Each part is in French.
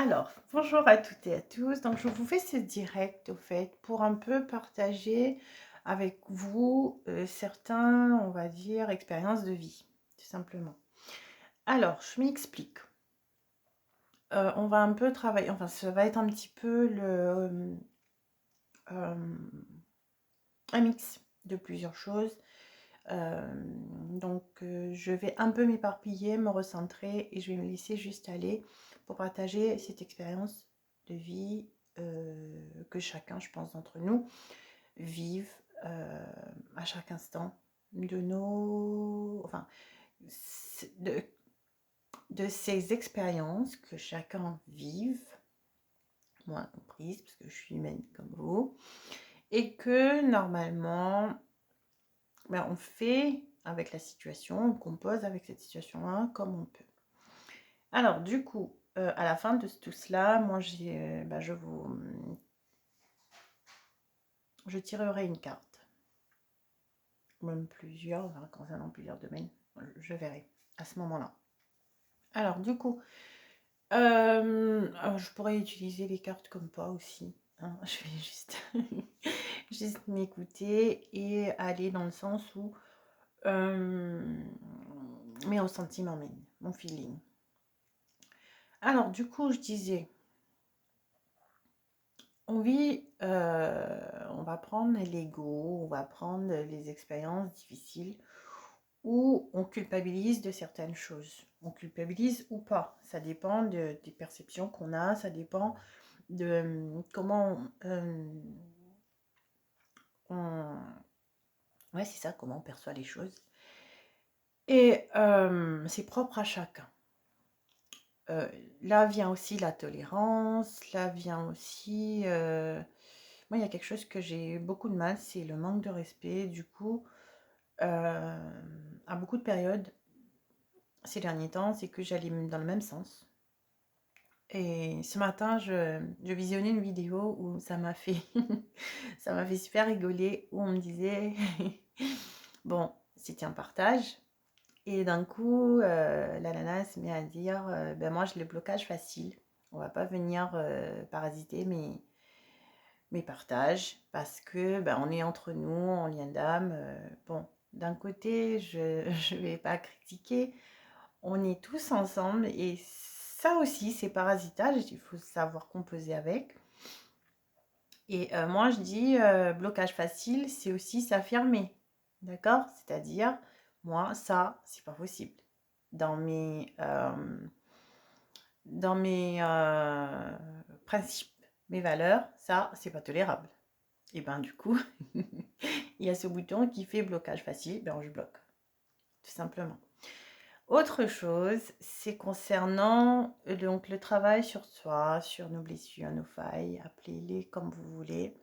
Alors, bonjour à toutes et à tous. Donc, je vous fais ce direct, au fait, pour un peu partager avec vous certains, on va dire, expériences de vie, tout simplement. Alors, je m'explique. On va un peu travailler, enfin, ça va être un petit peu un mix de plusieurs choses. Je vais un peu m'éparpiller, me recentrer et je vais me laisser juste aller pour partager cette expérience de vie que chacun, je pense, d'entre nous vive à chaque instant de nos... Enfin, de, de ces expériences que chacun vive, moi comprise, parce que je suis humaine comme vous, et que normalement, on fait avec la situation, on compose avec cette situation-là comme on peut. Alors, du coup, à la fin de tout cela, moi, je tirerai une carte, même plusieurs, enfin, concernant plusieurs domaines, je verrai à ce moment-là. Alors, du coup, je pourrais utiliser les cartes comme pas aussi, hein. Je vais juste, juste m'écouter et aller dans le sens où mes ressentis m'emmènent, mon feeling. Alors, du coup, je disais, on vit, on va prendre l'ego, on va prendre les expériences difficiles où on culpabilise de certaines choses. On culpabilise ou pas, ça dépend des perceptions qu'on a, ça dépend de comment on... Ouais, c'est ça, comment on perçoit les choses. Et c'est propre à chacun. Là vient aussi la tolérance, là vient aussi... moi, il y a quelque chose que j'ai beaucoup de mal, c'est le manque de respect. Du coup, à beaucoup de périodes, ces derniers temps, c'est que j'allais dans le même sens. Et ce matin, je visionnais une vidéo où ça m'a fait, ça m'a fait super rigoler, où on me disait, bon, c'était un partage. Et d'un coup, la nana se met à dire, ben moi, j'ai le blocage facile. On va pas venir parasiter mes partages parce que ben, on est entre nous, en lien d'âme. Bon, d'un côté, je vais pas critiquer. On est tous ensemble et ça aussi, c'est parasitage. Il faut savoir composer avec. Et moi, je dis blocage facile, c'est aussi s'affirmer. D'accord? C'est-à-dire, moi, ça, c'est pas possible. Dans mes principes, mes valeurs, ça, c'est pas tolérable. Et ben du coup, il y a ce bouton qui fait blocage facile, ben je bloque, tout simplement. Autre chose, c'est concernant donc le travail sur soi, sur nos blessures, nos failles, appelez-les comme vous voulez.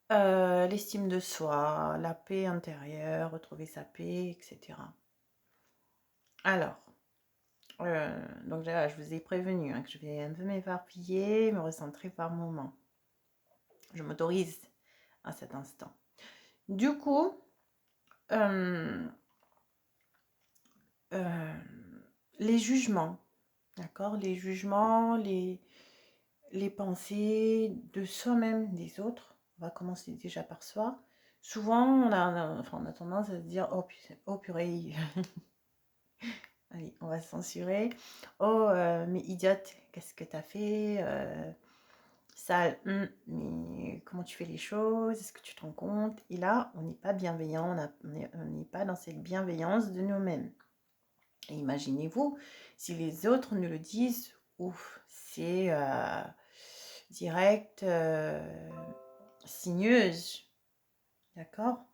L'estime de soi, la paix intérieure, retrouver sa paix, etc. Alors, donc là, je vous ai prévenu que je vais un peu m'éparpiller, me recentrer par moment. Je m'autorise à cet instant. Du coup, les jugements, d'accord? Les jugements, les pensées de soi-même, des autres. On va commencer déjà par soi. Souvent, on a tendance à se dire, oh purée, allez, on va se censurer. Oh, mais idiote, qu'est-ce que t'as fait? Sale, mais comment tu fais les choses? Est-ce que tu te rends compte? Et là, on n'est pas bienveillant, on n'est pas dans cette bienveillance de nous-mêmes. Et imaginez-vous, si les autres nous le disent, ouf, c'est direct, signeuse, d'accord?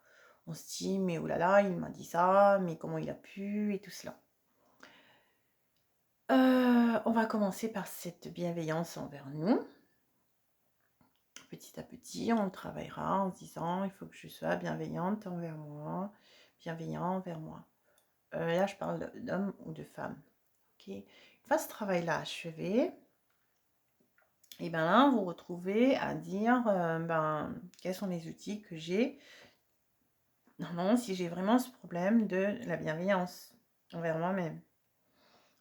On se dit, mais oulala, il m'a dit ça, mais comment il a pu, et tout cela. On va commencer par cette bienveillance envers nous. Petit à petit, on travaillera en se disant, il faut que je sois bienveillante envers moi, bienveillant envers moi. Là, je parle d'homme ou de femme. Okay. Une fois ce travail-là achevé, et bien là, vous retrouvez à dire quels sont les outils que j'ai. Non, si j'ai vraiment ce problème de la bienveillance envers moi-même.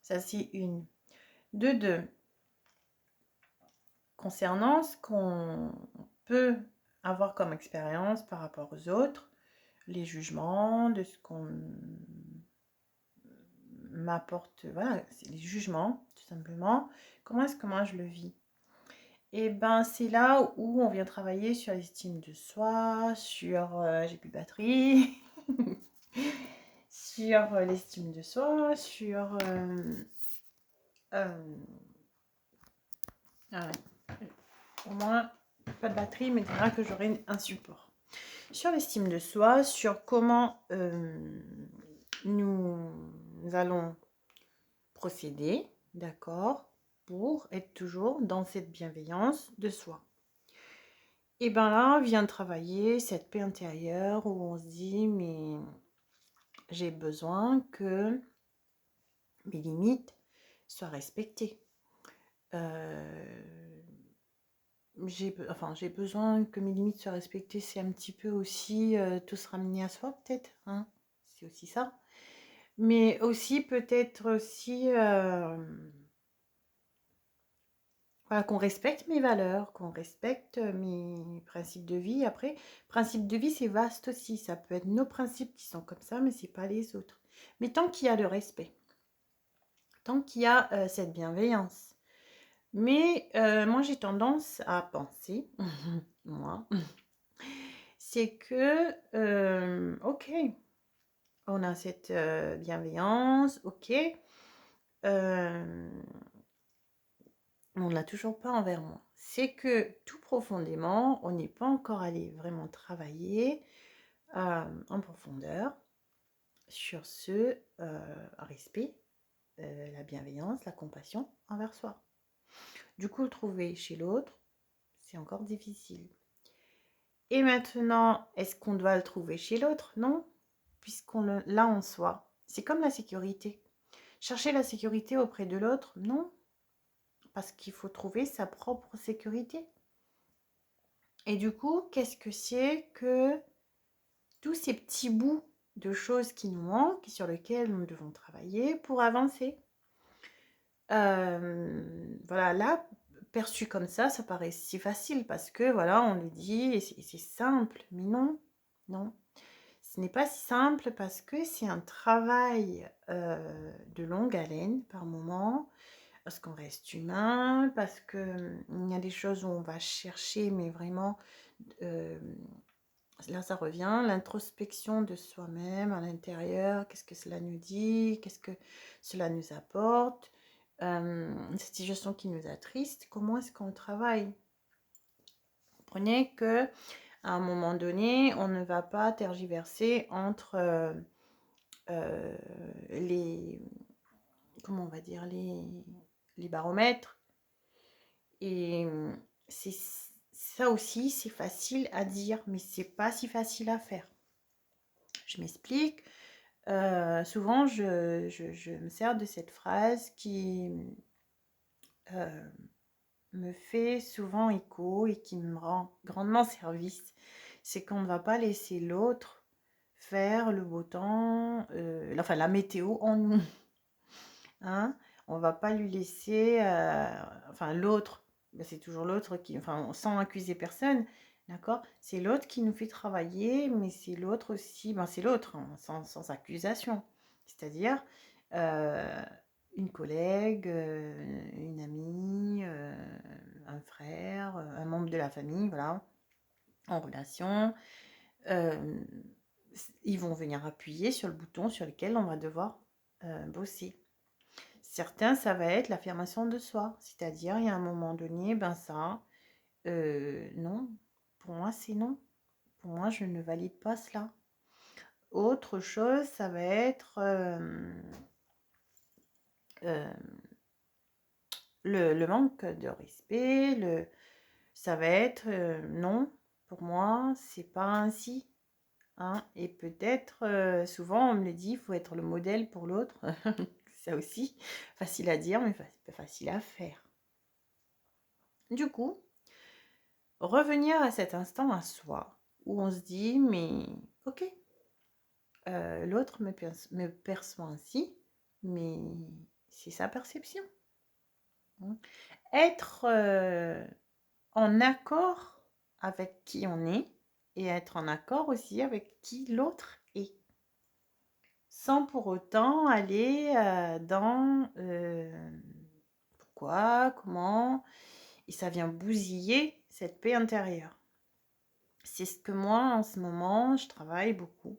Ça, c'est une. De deux, concernant ce qu'on peut avoir comme expérience par rapport aux autres, les jugements, de ce qu'on m'apporte, voilà, c'est les jugements, tout simplement. Comment est-ce que moi je le vis? Et ben c'est là où on vient travailler sur l'estime de soi, sur j'ai plus de batterie, sur l'estime de soi, sur euh, ah ouais, au moins pas de batterie, mais dira que j'aurai un support. Sur l'estime de soi, sur comment nous allons procéder, d'accord, pour être toujours dans cette bienveillance de soi. Et ben là, vient travailler cette paix intérieure où on se dit, mais j'ai besoin que mes limites soient respectées. J'ai besoin que mes limites soient respectées. C'est un petit peu aussi tout se ramener à soi, peut-être. Hein, c'est aussi ça. Mais aussi, peut-être aussi... voilà, qu'on respecte mes valeurs, qu'on respecte mes principes de vie. Après, principe de vie, c'est vaste aussi. Ça peut être nos principes qui sont comme ça, mais c'est pas les autres. Mais tant qu'il y a le respect, tant qu'il y a cette bienveillance. Mais moi, j'ai tendance à penser, moi, c'est que, ok, on a cette bienveillance, ok, on ne l'a toujours pas envers moi. C'est que tout profondément, on n'est pas encore allé vraiment travailler en profondeur sur ce respect, la bienveillance, la compassion envers soi. Du coup, le trouver chez l'autre, c'est encore difficile. Et maintenant, est-ce qu'on doit le trouver chez l'autre? Non, puisqu'on l'a en soi. C'est comme la sécurité. Chercher la sécurité auprès de l'autre? Non, parce qu'il faut trouver sa propre sécurité. Et du coup, qu'est-ce que c'est que tous ces petits bouts de choses qui nous manquent, sur lesquels nous devons travailler pour avancer? Voilà, là, perçu comme ça paraît si facile parce que, voilà, on le dit et c'est simple. Mais non, non. Ce n'est pas si simple parce que c'est un travail de longue haleine par moment, parce qu'on reste humain, parce qu'il y a des choses où on va chercher, mais vraiment, là ça revient, l'introspection de soi-même à l'intérieur, qu'est-ce que cela nous dit, qu'est-ce que cela nous apporte, une situation qui nous attriste, comment est-ce qu'on travaille? Comprenez que à un moment donné, on ne va pas tergiverser entre les, comment on va dire, les baromètres. Et c'est ça aussi, c'est facile à dire, mais c'est pas si facile à faire. Je m'explique. Souvent, je me sers de cette phrase qui me fait souvent écho et qui me rend grandement service. C'est qu'on ne va pas laisser l'autre faire le beau temps, enfin la météo en nous. Hein? On va pas lui laisser, enfin l'autre, ben, c'est toujours l'autre qui, enfin sans accuser personne, d'accord? C'est l'autre qui nous fait travailler, mais c'est l'autre aussi, ben c'est l'autre, hein, sans accusation. C'est-à-dire euh, une collègue, une amie, un frère, un membre de la famille, voilà, en relation. euh, Ils vont venir appuyer sur le bouton sur lequel on va devoir bosser. Certains, ça va être l'affirmation de soi, c'est-à-dire, il y a un moment donné, ben ça, non, pour moi, c'est non. Pour moi, je ne valide pas cela. Autre chose, ça va être euh, le manque de respect, ça va être non, pour moi, c'est pas ainsi. Hein. Et peut-être, souvent, on me le dit, il faut être le modèle pour l'autre. Ça aussi, facile à dire, mais pas facile à faire. Du coup, revenir à cet instant à soi, où on se dit, mais ok, l'autre me perçoit ainsi, mais c'est sa perception. Mmh. Être, en accord avec qui on est et être en accord aussi avec qui l'autre est. Sans pour autant aller, dans, pourquoi, comment et ça vient bousiller cette paix intérieure. C'est ce que moi, en ce moment, je travaille beaucoup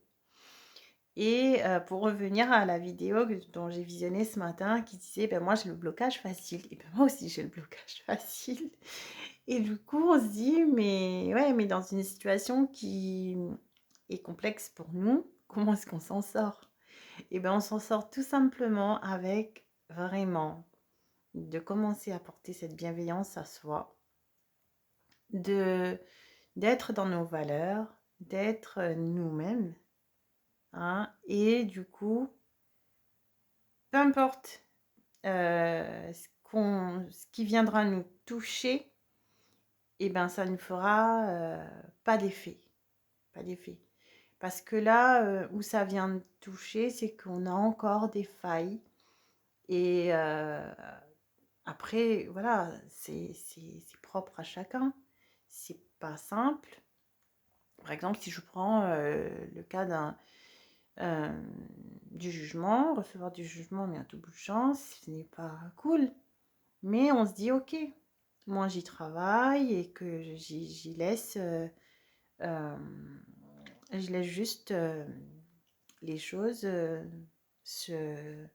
et pour revenir à la vidéo dont j'ai visionnée ce matin qui disait: «Ben, moi, j'ai le blocage facile» et ben, moi aussi, j'ai le blocage facile et du coup, on se dit: «Mais ouais, mais dans une situation qui est complexe pour nous, comment est-ce qu'on s'en sort?» Et ben, on s'en sort tout simplement avec vraiment de commencer à porter cette bienveillance à soi, de d'être dans nos valeurs, d'être nous-mêmes, hein, et du coup, peu importe ce qui viendra nous toucher, et ben, ça ne fera pas d'effet, pas d'effet. Parce que là, où ça vient de toucher, c'est qu'on a encore des failles et après, voilà, c'est propre à chacun. C'est pas simple. Par exemple, si je prends, le cas du jugement, recevoir du jugement, mais à tout bout de champ, ce n'est pas cool. Mais on se dit: «OK, moi j'y travaille et que j'y laisse, hem, je laisse juste, les choses, se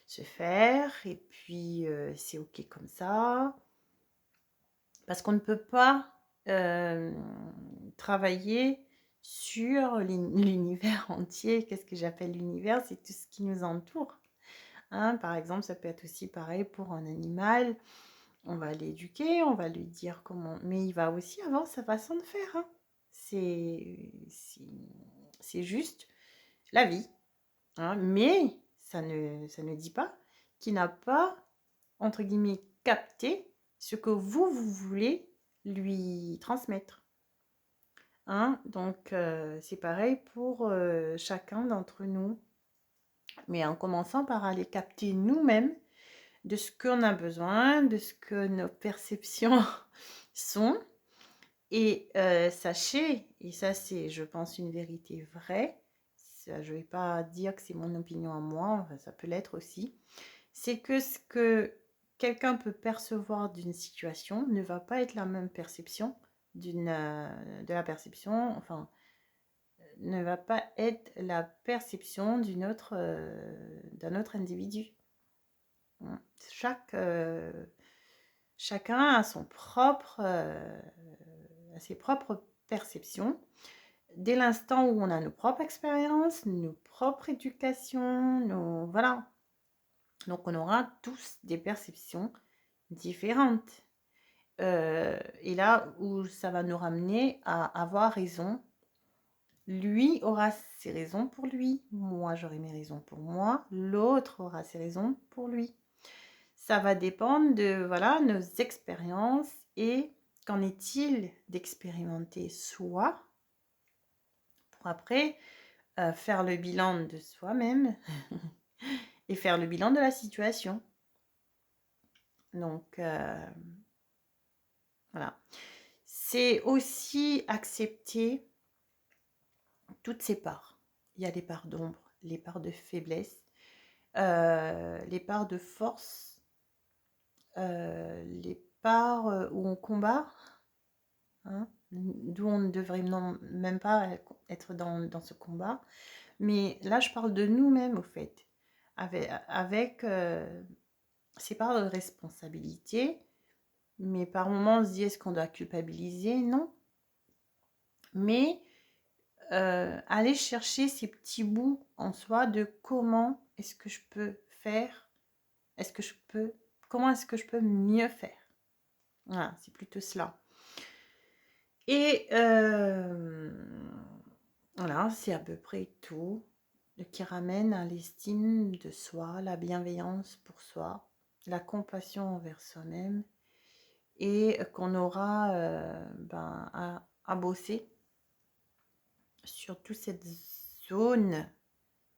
se faire et puis, c'est OK comme ça». Parce qu'on ne peut pas, travailler sur l'univers entier. Qu'est-ce que j'appelle l'univers? C'est tout ce qui nous entoure, hein. Par exemple, ça peut être aussi pareil pour un animal. On va l'éduquer, on va lui dire comment mais il va aussi avoir sa façon de faire, hein. C'est juste la vie, hein. Mais ça ne dit pas qu'il n'a pas, entre guillemets, «capté» ce que vous voulez lui transmettre, hein. Donc c'est pareil pour, chacun d'entre nous, mais en commençant par aller capter nous-mêmes de ce qu'on a besoin, de ce que nos perceptions sont et sachez et ça c'est, je pense, une vérité vraie, ça je vais pas dire que c'est mon opinion à moi, enfin ça peut l'être aussi. C'est que ce que quelqu'un peut percevoir d'une situation ne va pas être la même perception de la perception, enfin, ne va pas être la perception d'un autre individu. Mmh. Chacun a son propre, a ses propres perceptions. Dès l'instant où on a nos propres expériences, nos propres éducations, nos voilà. Donc on aura tous des perceptions différentes. Et là où ça va nous ramener à avoir raison, lui aura ses raisons pour lui, moi j'aurai mes raisons pour moi, l'autre aura ses raisons pour lui. Ça va dépendre de, voilà, nos expériences et qu'en est-il d'expérimenter soi pour après, faire le bilan de soi-même et faire le bilan de la situation. Donc voilà. C'est aussi accepter toutes ces parts. Il y a les parts d'ombre, les parts de faiblesse, les parts de force, les parts, où on combat, hein, d'où on ne devrait non même pas être dans ce combat. Mais là, je parle de nous-mêmes, au fait, avec, ces parts de responsabilité, mais par moments, on se dit: «Est-ce qu'on doit culpabiliser?» Non, mais aller chercher ces petits bouts en soi de comment est-ce que je peux faire? Est-ce que je peux comment est-ce que je peux mieux faire? Voilà, c'est plutôt cela et voilà, c'est à peu près tout, qui ramène à l'estime de soi, la bienveillance pour soi, la compassion envers soi-même et qu'on aura, ben, à bosser sur toute cette zone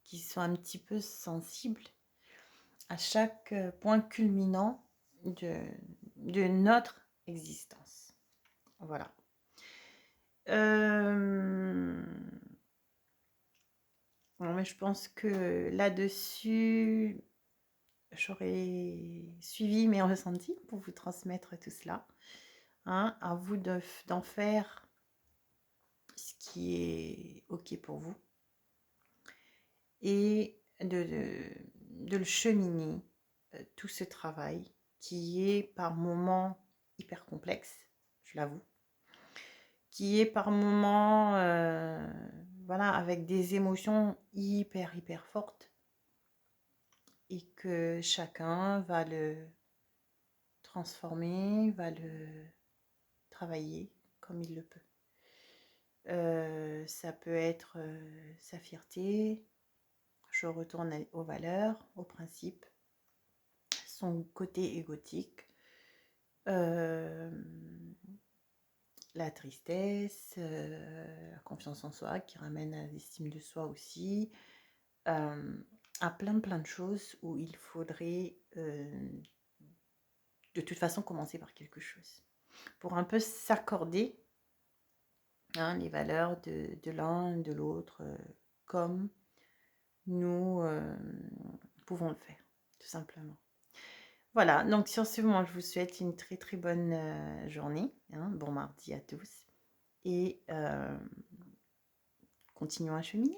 qui sont un petit peu sensibles à chaque, point culminant de, de notre existence. Voilà. Euh, bon, mais je pense que là-dessus, j'aurais suivi mes ressentis pour vous transmettre tout cela. Hein, à vous d'en faire ce qui est OK pour vous et de le cheminer, tout ce travail qui est par moments hyper complexe, je l'avoue, qui est par moments voilà, avec des émotions hyper fortes et que chacun va le transformer, va le travailler comme il le peut. Ça peut être sa fierté, je retourne aux valeurs, aux principes, son côté égotique, la tristesse, la confiance en soi qui ramène à l'estime de soi aussi, à plein de choses où il faudrait de toute façon commencer par quelque chose pour un peu s'accorder hein, les valeurs de l'un, de l'autre, comme nous pouvons le faire, tout simplement. Voilà, donc sur ce, moi, je vous souhaite une très bonne journée. Hein, bon mardi à tous. Et continuons à cheminer.